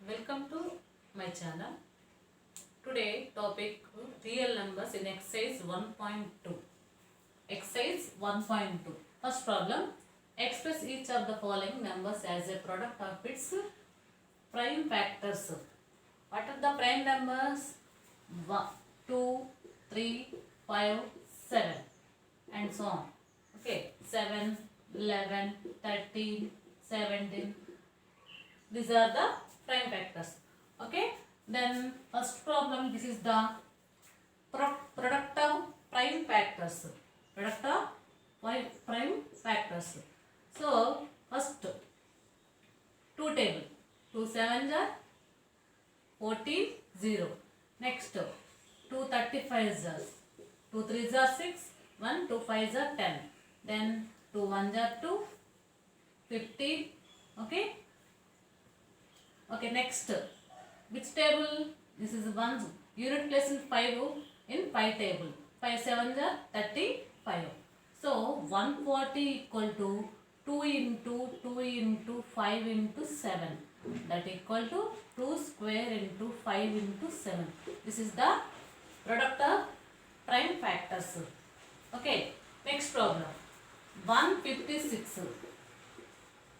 Welcome to my channel. Today topic real numbers in exercise 1.2. Exercise 1.2. First problem. Express each of the following numbers as a product of its prime factors. What are the prime numbers? 1, 2, 3, 5, 7 and so on. Okay, 7, 11, 13, 17. These are the prime factors. Okay, then first problem, this is the product of prime factors. Product of prime factors. So first 2 table, 2 sevens are 14, 0. Next 2 35s are 2 3s are 6, 1 2 5s are 10. Then 2 1s are 2, 15. Okay. Okay, next, which table? This is one unit place in 5 in 5 table. 5 7s are 35. So 140 equal to 2 into 2 into 5 into 7. That equal to 2 square into 5 into 7. This is the product of prime factors. Okay, next problem. 156.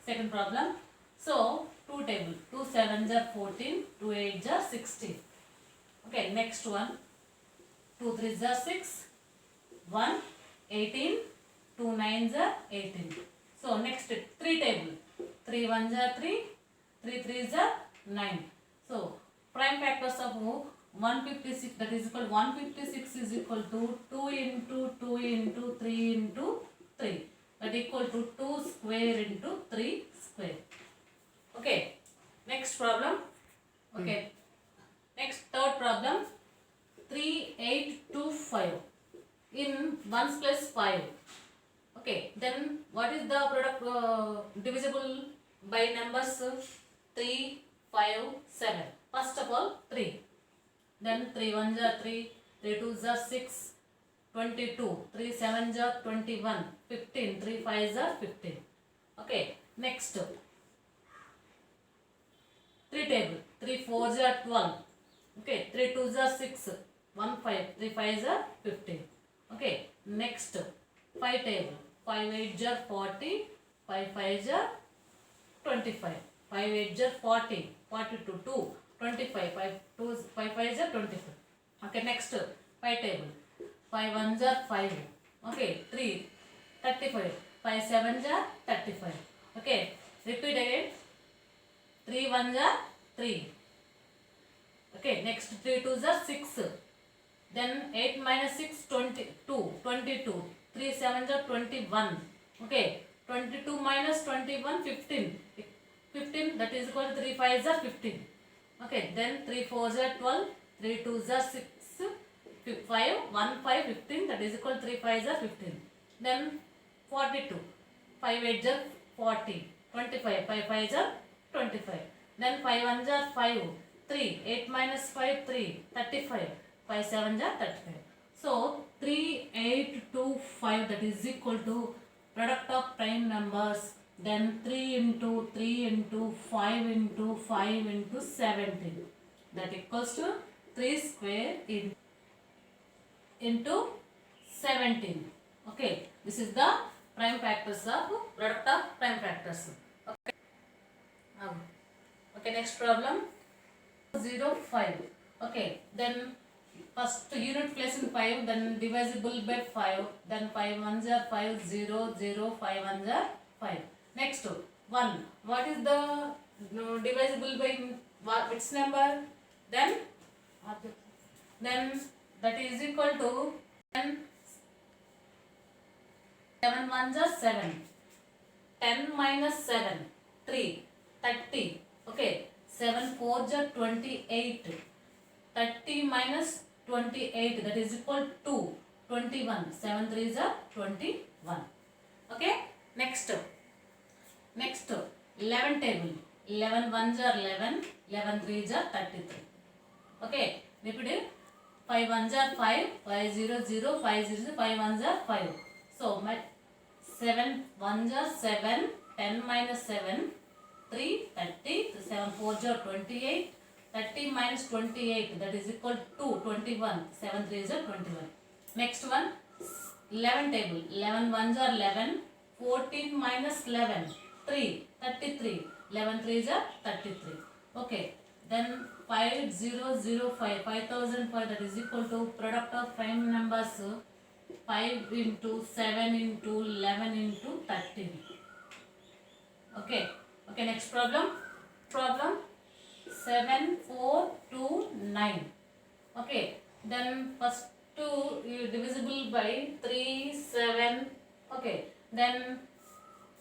Second problem. So 2 table, 2 sevens are 14, 2 8s are 16. Okay, next one, 2 3s are 6, 1 18, 2 9s are 18. So next 3 table, 3 1s are 3, 3 3s are 9. So prime factors of 156, that is equal 156 is equal to 2 into 2 into 3 into 3. That equal to 2 square into 3 square. Okay, next problem. Okay, next third problem. 3 8 2 5 in 1's place 5. Okay, then what is the product divisible by numbers 3 5 7? First of all 3, then 3 1s are 3, 3 2s are 6, 22, 3 7s are 21, 15, 3 5s are 15. Okay, next 3 table, 3 4s are 12. Okay, 3 2s are 6, 1 5, 3 5s are 15. Okay, next 5 table, 5 8s are 40, 5 5s are 25, 5 8s are 40, 42, 2, 25, 5 2s, 5 5s are 25. Okay, next 5 table, 5 1s are 5. Okay, 3 35, 5 7s are 35. Okay, repeat again. 3 1s are 3. Okay, next 3 2s are 6. Then 8 minus 6 22, 22. 3 7s are 21. Okay, 22 minus 21 15. 15, that is equal to 3 5s are 15. Okay, then 3 4s are 12. 3 2s are 6. 5 1 5 15, that is equal to 3 5s are 15. Then 42. 5 8s are 40. 25. 5 5s are 25. Then 5 1s are 5, 3, 8 minus 5, 3, 35, 5 7s are 35. So 3, 8, 2, 5, that is equal to product of prime numbers. Then 3 into 3 into 5 into 5 into 17. That equals to 3 square into 17. Okay, this is the prime factors of product of prime factors. Okay. Okay, next problem. 0 5. Okay, then first unit place in 5, then divisible by 5, then 5 1s are 5, 0 0, 5 1s are 5. Next 1. What is the divisible by which number? Then that is equal to, then 7 1s are 7, 10 minus 7, 3, 30. Okay, 7 4s are 28, 30 minus 28, that is equal to 21, 7 3s are 21. Okay, next 11 table, 11 1s are 11, 11 3s are 33. Okay, repeat it. 5 1s are 5, 5 0 0, 5 0 5 1s are 5. So my 7 1s are 7, 10 minus 7, 3, 30, 7 4 are 28, 30 minus 28, that is equal to 21, 7 3 is 21. Next one, 11 table, 11 ones are 11, 14 minus 11, 3, 33, 11 3 is 33. Okay, then 5005, 5005, that is equal to product of prime numbers 5 into 7 into 11 into 13. Okay, next problem. Problem 7429. Okay, then first two divisible by 3, 7. Okay, then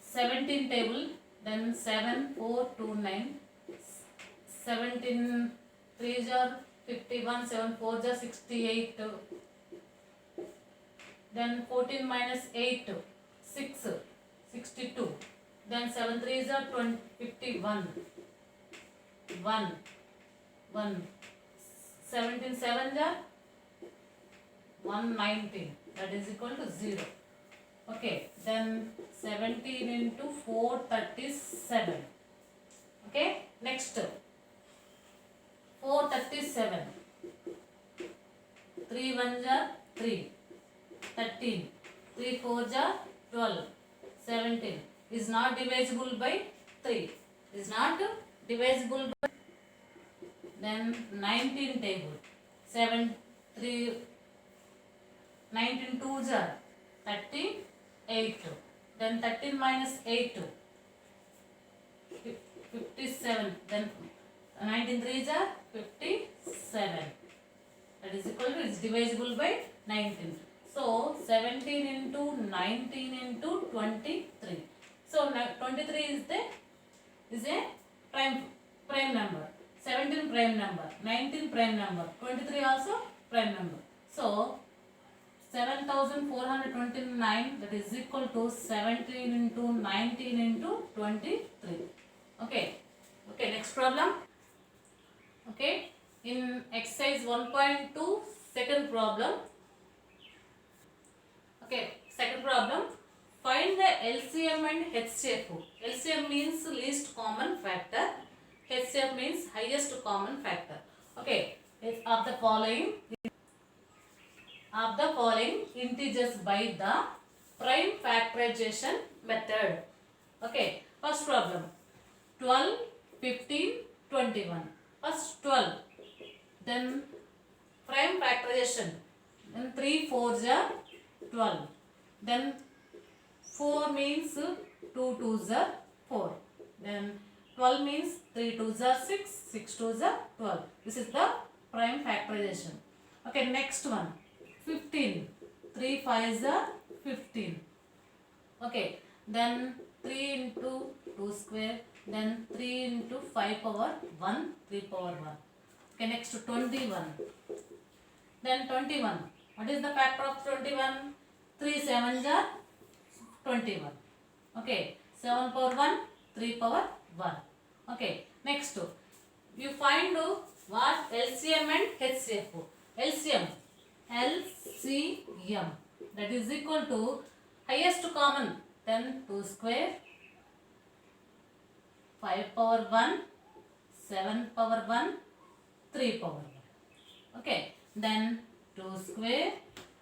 17 table, then 7, 4, 2, 9. 17 3s are 51, 7 4s are 68. Then 14 minus 8, 6, 62. Then 7 3s are 51, 1, 1. 17 7s are 119, that is equal to 0. Okay, then 17 into 4, 37. Okay, next 4 37. 3 1s are 3, 13. 3 4s are 12, 17. Is not divisible by 3. Is not divisible by. Then 19 table. 7 3 19 2s are 38. Then 13 minus 8, 57. Then 19 3s are 57. That is equal to, is divisible by 19. So 17 into 19 into 23. So 23 is a prime number. 17 prime number, 19 prime number, 23 also prime number. So 7429, that is equal to 17 into 19 into 23. Okay, next problem. Okay, in exercise 1.2, second problem. Okay, second problem. Find the LCM and HCF. LCM means least common factor. HCF means highest common factor. Okay, of the following integers by the prime factorization method. Okay, first problem 12, 15, 21. First 12, then prime factorization, then 3 4s are 12, then 4 means 2 2s are 4, then 12 means 3 2s are 6, 6 2s are 12. This is the prime factorization. Okay, next one 15, 3 5s are 15. Okay, then 3 into 2 square, then 3 into 5 power 1, 3 power 1. Okay, next 21. Then 21. What is the factor of 21? 3 7s are 21. Okay, 7 power 1, 3 power 1. Okay, next you find what LCM and HCF. LCM, that is equal to highest common, then 2 square, 5 power 1, 7 power 1, 3 power 1. Okay, then 2 square,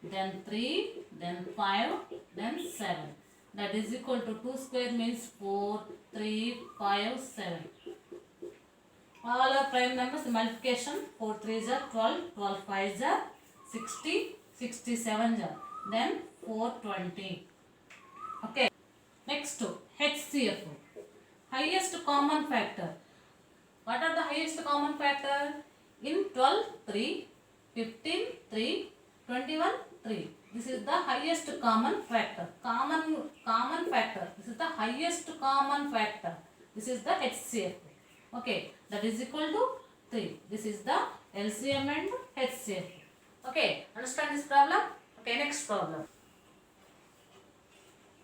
then 3, then 5, then 7. That is equal to 2 square means 4, 3, 5, 7. All are prime numbers, multiplication 4 3s are 12, 12 5s are 60, 67 are, then 420. Okay, next HCF, highest common factor. What are the highest common factor? In 12 3, 15 3, 21 3. This is the highest common factor. Common factor. This is the highest common factor. This is the HCF. Okay, that is equal to 3. This is the LCM and HCF. Okay, understand this problem? Okay, next problem.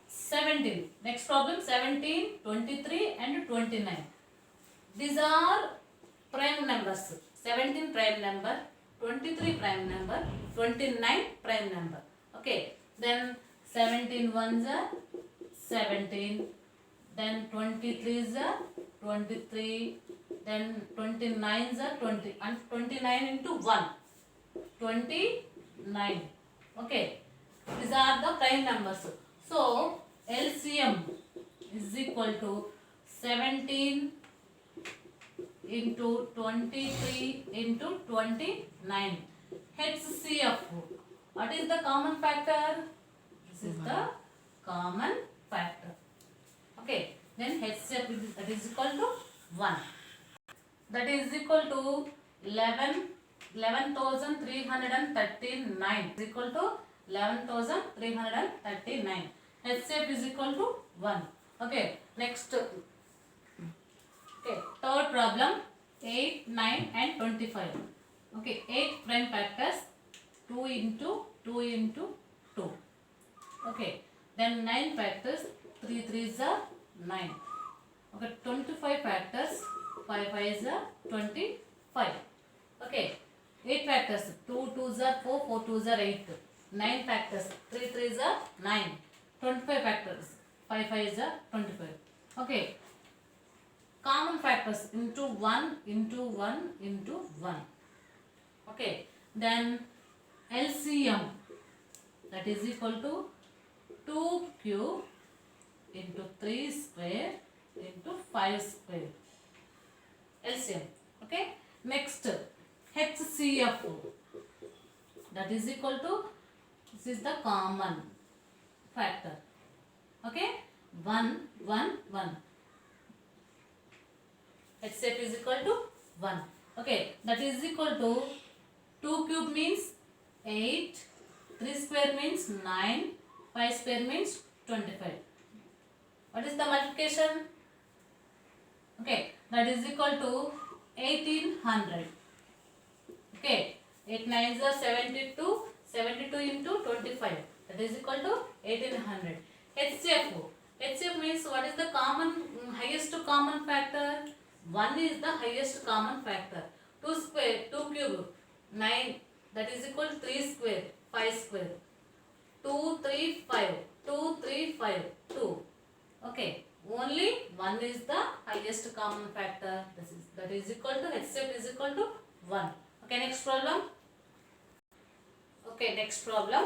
17. Next problem 17, 23 and 29. These are prime numbers. 17 prime number, 23 prime number, 29 prime number. Okay, then 17 ones are 17, then 23 is 23, then 29s are 20 and 29 into 1, 29. Okay, these are the prime numbers. So LCM is equal to 17 into 23 into 29. HCF, what is the common factor? This is the common factor. Okay, then HCF is equal to 1. That is equal to 11,339 is equal to 11,339. HCF is equal to 1. Okay, next. Okay, third problem, 8, 9 and 25. Okay, 8 prime factors, 2 into 2 into 2. Okay, then 9 factors, 3 3s are 9. Okay, 25 factors, 5 5s are 25. Okay, 8 factors, 2 2s are 4, 4 2s are 8. 9 factors, 3 3s are 9. 25 factors, 5 5s are 25. Okay, common factors into 1 into 1 into 1. Okay, then LCM, that is equal to 2 cube into 3 square into 5 square. LCM. Okay, next HCF, that is equal to, this is the common factor. Okay, 1 1 1. HCF is equal to 1. Okay, that is equal to 2 cube means 8, 3 square means 9, 5 square means 25. What is the multiplication? Okay, that is equal to 1800. Okay, 8 9s are 72, 72 into 25. That is equal to 1800. HCF means what is the highest common factor? 1 is the highest common factor. 2 square, 2 cube, 9, that is equal to 3 square, 5 square. 2 3 5, 2 3 5, 2. Okay, only 1 is the highest common factor. That is equal to, HCF is equal to 1. Okay, next problem. Okay, next problem.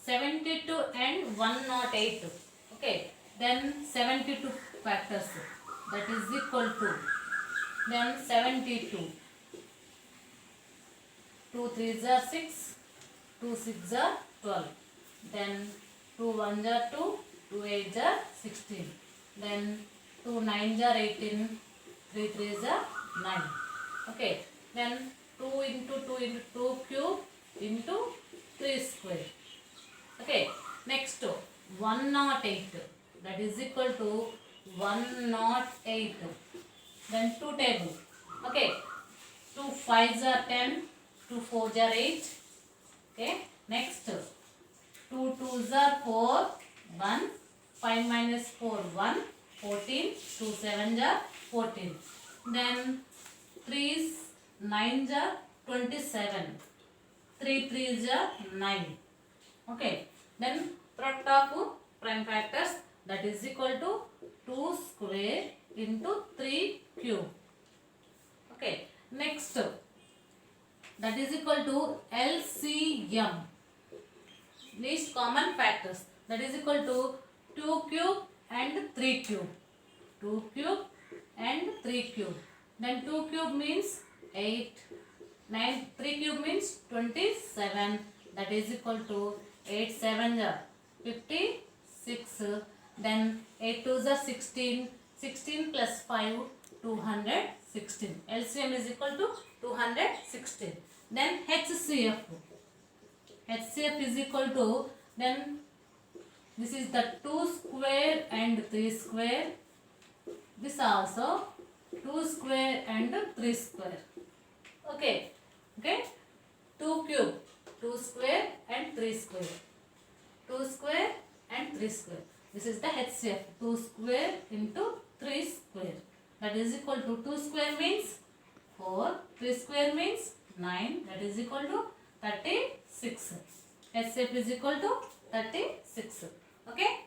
72 and 108. Okay, then 72 factors, that is equal to, then 72. 2 3s are 6, 2 6s are 12. Then 2 1s are 2, 2 8s are 16. Then 2 9s are 18, 3 3s are 9. Okay, then 2 into 2 into 2 cube into 3 square. Okay, next 108, that is equal to 108. Then 2 table. Okay, 2 5s are 10, 2 4s are 8. Okay, next 2 2s are 4, 1, 5 minus 4, 1, 14, 2 7s are 14. Then 3s, 9s are 27, 3 3s are 9. Okay, then product of prime factors, that is equal to 2 square into 3 cube. Okay, next, that is equal to LCM, least common factors, that is equal to 2 cube and 3 cube. 2 cube and 3 cube. Then 2 cube means 8, 9, 3 cube means 27, that is equal to 8 7s are 56. Then 8 2s are 16, 16 plus 5, 216. LCM is equal to 216. Then HCF is equal to, then this is the 2 square and 3 square. This also 2 square and 3 square. Okay, 2 cube, 2 square and 3 square. 2 square and 3 square. This is the HCF, 2 square into 3 square. That is equal to 2 square means 4, 3 square means 9, that is equal to 36. HCF is equal to 36. Okay?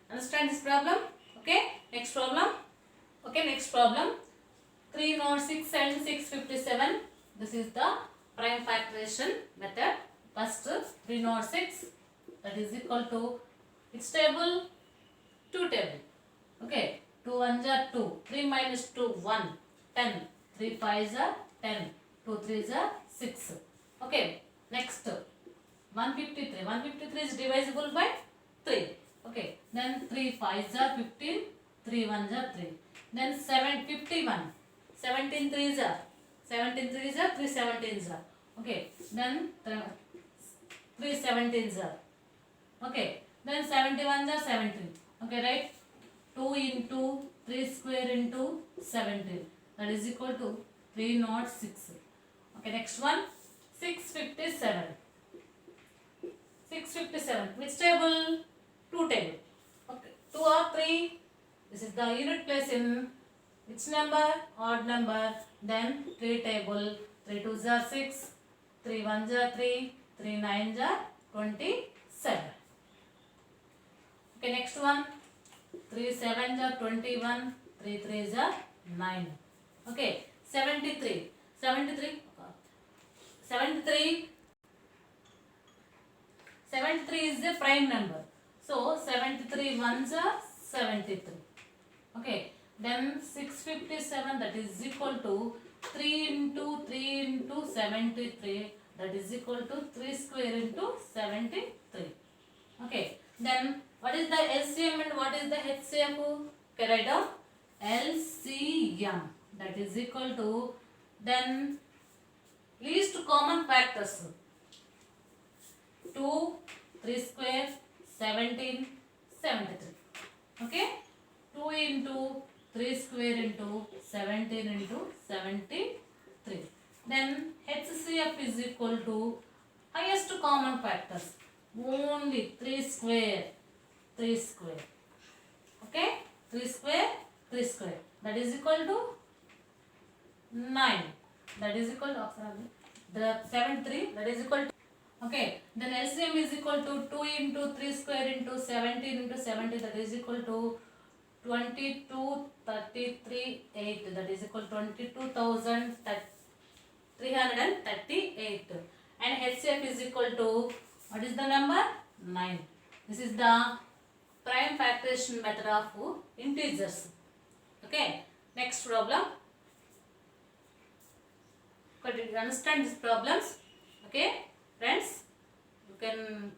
Understand this problem? Okay, next problem. Okay, next problem. 306 and 657. This is the prime factorization method. First 306, that is equal to its table, 2 table. Okay, 2 ones are 2, 3 minus 2 1, 10, 3 fives are 10, 2 threes are 6. Okay, next 153. 153 is divisible by 3. Okay, then 3 fives are 15, 3 ones are 3. Then 751. 17 threes are 3 17s are. Okay, then 3 17s are. Okay, then 71s are 17. Okay, right? 2 into 3 square into 17. That is equal to 306. Okay, next one 657. 657. Which table? 2 table. Okay, 2 or 3. This is the unit place in which number? Odd number. Then 3 table. 3 twos are 6. 3 ones are 3. 3 nines are 27. Okay, next one. 3 sevens are 21. 3 threes are 9. Okay, 73. 73. 73. 73 is the prime number. So 73 ones are 73. Okay. Then 657, that is equal to 3 into 3 into 73. That is equal to 3 square into 73. Okay. Then what is the LCM and what is the HCF? Okay, write down LCM. That is equal to, then least common factors. 2, 3 square, 17, 73. Okay. 2 into 3 square into 17 into 73. Then HCF is equal to highest common factors. Only 3 square, 3 square. Okay. 3 square, 3 square. That is equal to 9. That is equal to the 73. That is equal to. Okay, then LCM is equal to 2 into 3 square into 17 into 70, that is equal to 22, 33, 8, that is equal to 22,338. And HCF is equal to, what is the number? 9. This is the prime factorization method of integers. Okay, next problem. Could you understand these problems? Okay. Friends, you can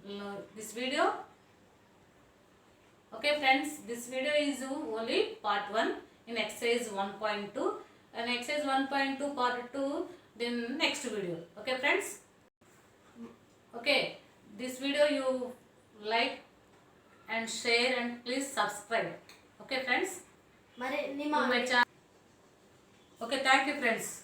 this video. Okay friends, this video is only part 1 in exercise 1.2 and exercise 1.2 part 2 then next video. Okay friends. Okay, this video you like and share and please subscribe. Okay friends. Mare to my channel. Okay, thank you friends.